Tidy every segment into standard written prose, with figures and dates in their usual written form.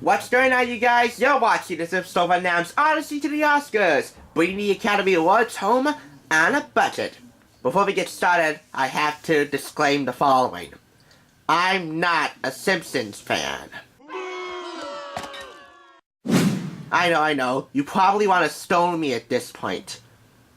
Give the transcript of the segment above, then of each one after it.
What's going on, you guys? You're watching this episode of Announced Odyssey to the Oscars, bringing the Academy Awards home on a budget. Before we get started, I have to disclaim the following. I'm not a Simpsons fan. I know, you probably want to stone me at this point.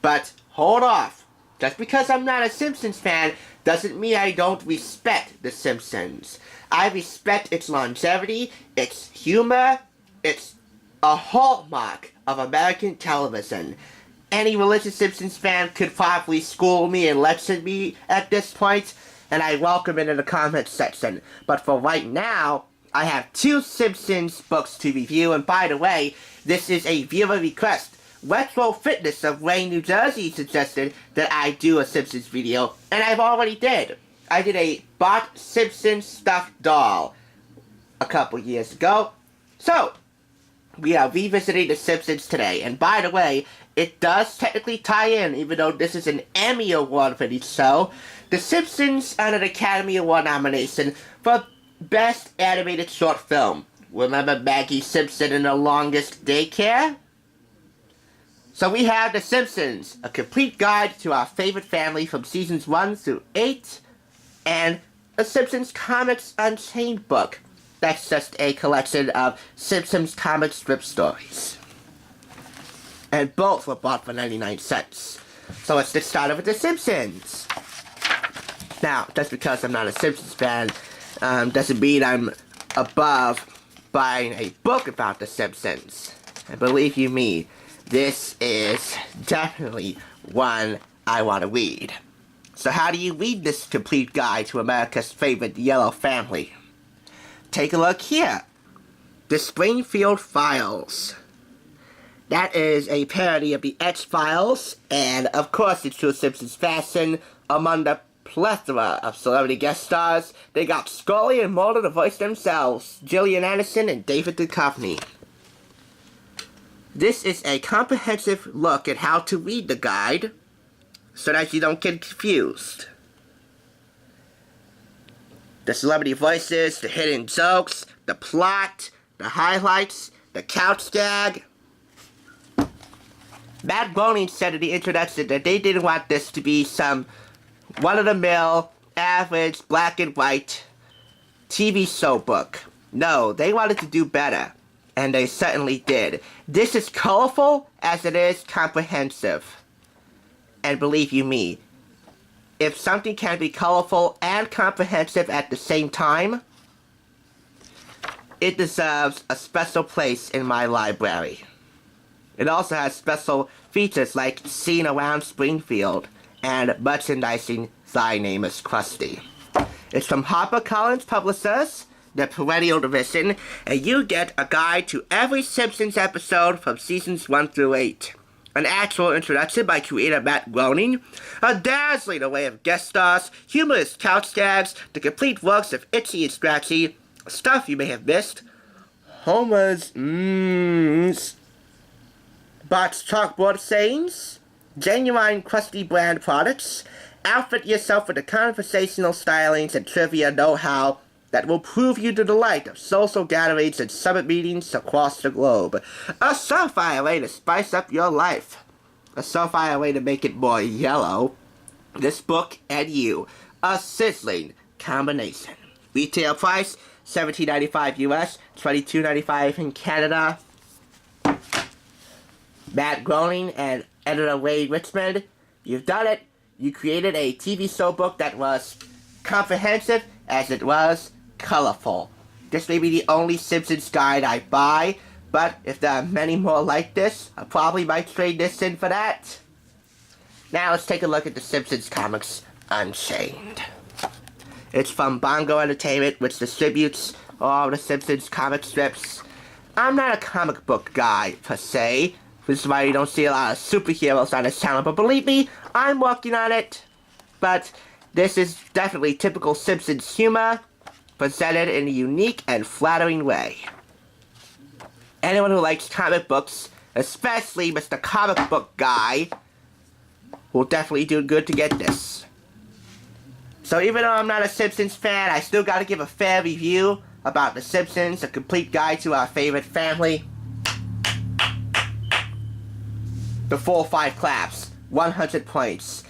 But hold off. Just because I'm not a Simpsons fan doesn't mean I don't respect The Simpsons. I respect its longevity, its humor, it's a hallmark of American television. Any religious Simpsons fan could probably school me and lecture me at this point, and I welcome it in the comments section. But for right now, I have 2 Simpsons books to review, and by the way, this is a viewer request. Retro Fitness of Wayne, New Jersey suggested that I do a Simpsons video, and I've already did. I did a BART Simpson stuffed doll a couple years ago. So, we are revisiting The Simpsons today. And by the way, it does technically tie in, even though this is an Emmy Award for the show. The Simpsons earned an Academy Award nomination for Best Animated Short Film. Remember Maggie Simpson in The Longest Daycare? So we have The Simpsons, a complete guide to our favorite family from seasons 1 through 8. And a Simpsons Comics Unchained book. That's just a collection of Simpsons comic strip stories. And both were bought for 99 cents. So let's get started with The Simpsons. Now, just because I'm not a Simpsons fan, doesn't mean I'm above buying a book about The Simpsons. And believe you me, this is definitely one I want to read. So how do you read this complete guide to America's favorite yellow family? Take a look here. The Springfield Files. That is a parody of the X-Files, and of course in true Simpsons fashion, among the plethora of celebrity guest stars, they got Scully and Mulder to voice themselves, Gillian Anderson and David Duchovny. This is a comprehensive look at how to read the guide, so that you don't get confused. The celebrity voices, the hidden jokes, the plot, the highlights, the couch gag. Matt Groening said in the introduction that they didn't want this to be some one-of-the-mill, average, black and white TV show book. No, they wanted to do better, and they certainly did. This is colorful as it is comprehensive. And believe you me, if something can be colorful and comprehensive at the same time, it deserves a special place in my library. It also has special features like Scene Around Springfield and merchandising Thy Name is Krusty. It's from HarperCollins Publishers, the perennial division, and you get a guide to every Simpsons episode from seasons 1 through 8. An actual introduction by creator Matt Groening, a dazzling array of guest stars, humorous couch gags, the complete works of Itchy and Scratchy, stuff you may have missed, Homer's Bart's chalkboard sayings, genuine Krusty brand products, outfit yourself with the conversational stylings and trivia know-how that will prove you the delight of social gatherings and summit meetings across the globe. A surefire way to spice up your life. A surefire way to make it more yellow. This book and you. A sizzling combination. Retail price, $17.95 US, $22.95 in Canada. Matt Groening and editor Wade Richmond, you've done it. You created a TV show book that was comprehensive as it was colorful. This may be the only Simpsons guide I buy, but if there are many more like this, I probably might trade this in for that. Now let's take a look at The Simpsons Comics Unchained. It's from Bongo Entertainment, which distributes all the Simpsons comic strips. I'm not a comic book guy, per se. This is why you don't see a lot of superheroes on this channel, but believe me, I'm working on it. But this is definitely typical Simpsons humor, presented in a unique and flattering way. Anyone who likes comic books, especially Mr. Comic Book Guy, will definitely do good to get this. So even though I'm not a Simpsons fan, I still gotta give a fair review about The Simpsons, a complete guide to our favorite family. The full 5 claps, 100 points.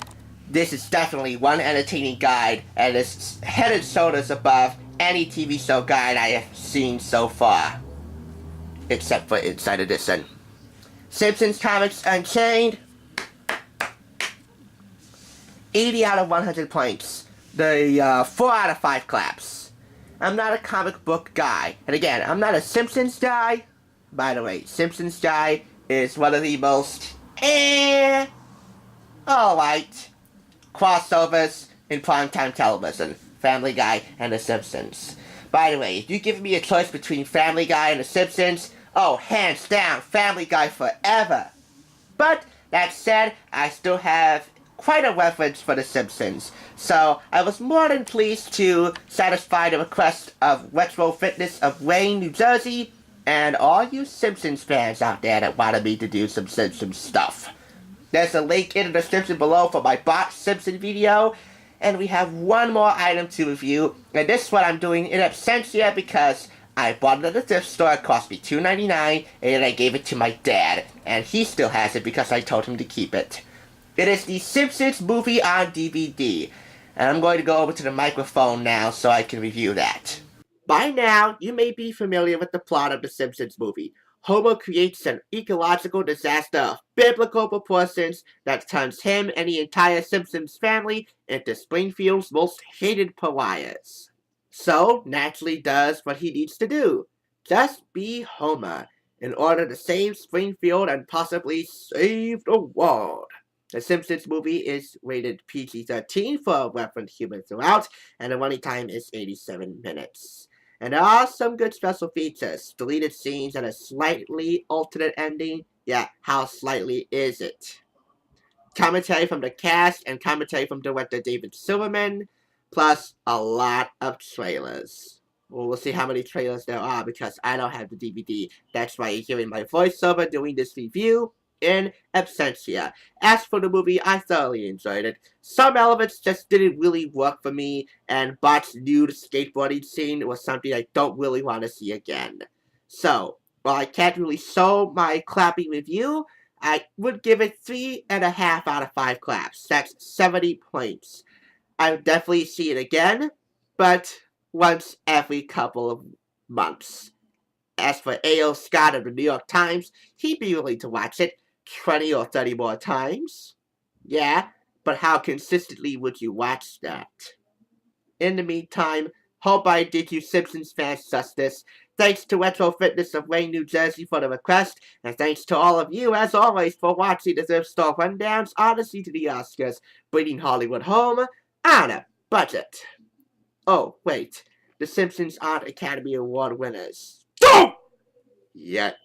This is definitely one entertaining guide, and is head and shoulders above any TV show guide I have seen so far. Except for Inside Edition. Simpsons Comics Unchained. 80 out of 100 points. The 4 out of 5 claps. I'm not a comic book guy. And again, I'm not a Simpsons guy. By the way, Simpsons guy is one of the most alright crossovers in primetime television. Family Guy and The Simpsons. By the way, if you give me a choice between Family Guy and The Simpsons, oh, hands down, Family Guy forever. But, that said, I still have quite a reference for The Simpsons. So, I was more than pleased to satisfy the request of Retro Fitness of Wayne, New Jersey, and all you Simpsons fans out there that wanted me to do some Simpsons stuff. There's a link in the description below for my BART Simpson video, and we have one more item to review, and this one I'm doing in absentia because I bought it at the thrift store. It cost me $2.99, and I gave it to my dad, and he still has it because I told him to keep it. It is the Simpsons movie on DVD, and I'm going to go over to the microphone now so I can review that. By now, you may be familiar with the plot of the Simpsons movie. Homer creates an ecological disaster of biblical proportions that turns him and the entire Simpsons family into Springfield's most hated pariahs. So, naturally does what he needs to do. Just be Homer, in order to save Springfield and possibly save the world. The Simpsons movie is rated PG-13 for reference humor throughout, and the running time is 87 minutes. And there are some good special features, deleted scenes, and a slightly alternate ending. Yeah, how slightly is it? Commentary from the cast and commentary from director David Silverman, plus a lot of trailers. Well, we'll see how many trailers there are because I don't have the DVD. That's why you're hearing my voiceover doing this review in absentia. As for the movie, I thoroughly enjoyed it. Some elements just didn't really work for me, and Bart's nude skateboarding scene was something I don't really want to see again. So, while I can't really show my clapping review, I would give it 3.5 out of 5 claps. That's 70 points. I would definitely see it again, but once every couple of months. As for A.O. Scott of the New York Times, he'd be willing to watch it 20 or 30 more times. Yeah, but how consistently would you watch that? In the meantime, hope I did you Simpsons fans justice. Thanks to Retro Fitness of Wayne, New Jersey for the request, and thanks to all of you, as always, for watching the Thrift Store Rundown's Odyssey to the Oscars, bringing Hollywood home on a budget. Oh, wait, the Simpsons aren't Academy Award winners. Don't! Yet.